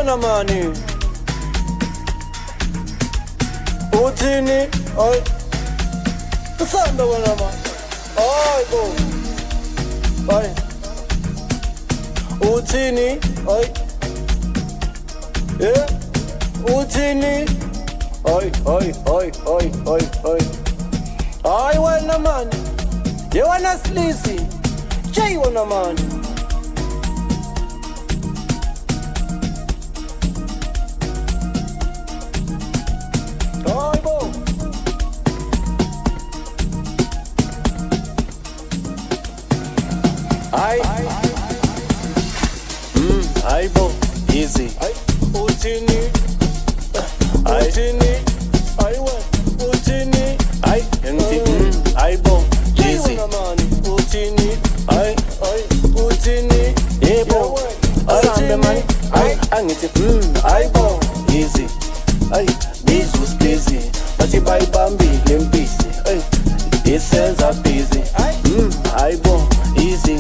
wena mani uthini ay usanda wena mani ay bo ay uthini ay yeah uthini ay ay wena mani ye wana slisi jay wena mani ay bo easy ay uthini uthini ay we uthini ay ngithi ay bo easy uthini ay uthini yebo asambe man ay angithi ay bo easy ay bizus busy bathi bayibambile impisi ay isenza busy ay bo easy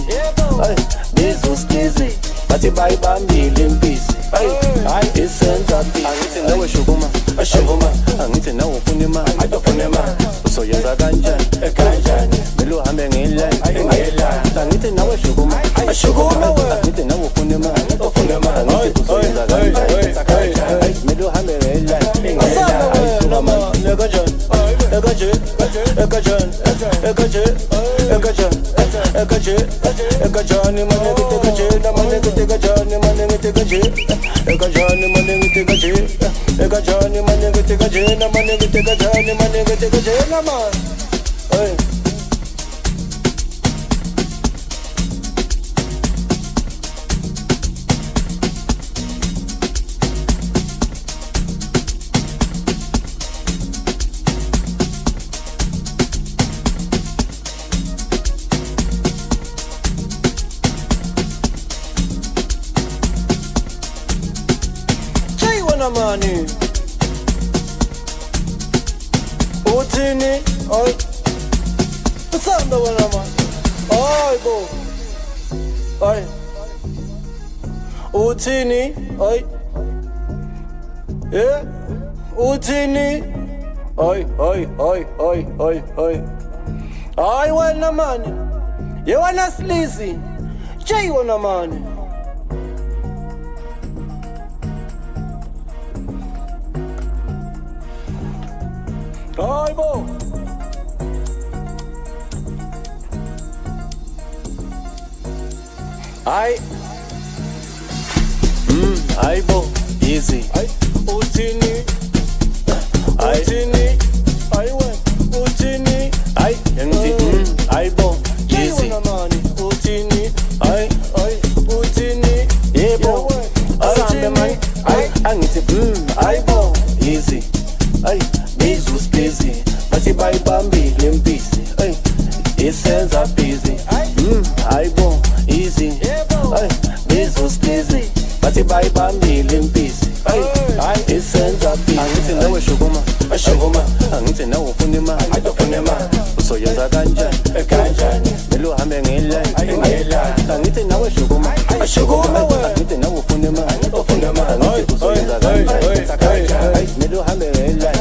ay bizus busy bathi bayibambile impisi ay isenza busy angithi nawe shukuma ashukuma angithi nawe ufuna imali ayofuna imali usoyenza kanjani kanjani melo hambe ngeline angithi nawe shukuma ashukuma angithi nawe ufuna imali ufuna imali angithi usoyenza kanjani melo hambe ngeline mani uthini ay usanda wena mani ay bo ay uthini ay yeah uthini ay wena mani ye wana slisi jay wena mani ay bo ay bo easy ay uthini uthini ay we uthini ay ngithi ay bo easy uthini ay uthini yebo asambe man ay angithi ay bo easy ay bizus busy bathi bayibambile impisi ay isenza busy ay bo easy ay bizus busy bathi bayibambile impisi ay isenza busy angithi nawe shukuma ashukuma angithi nawe ufuna imali ayofuna imali usoyenza kanjani kanjani melo hambe ngeline angithi nawe shukuma ashukuma angithi nawe ufuna imali ufuna imali angithi usoyenza kanjani melo hambe ngeline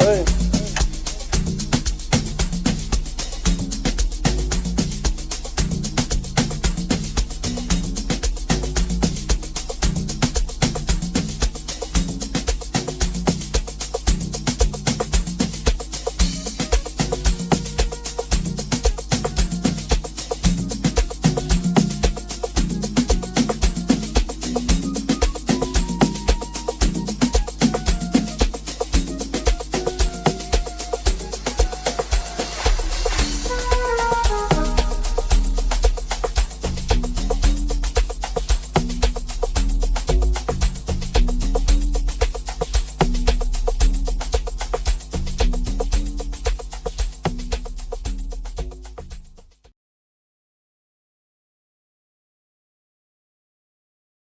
Hey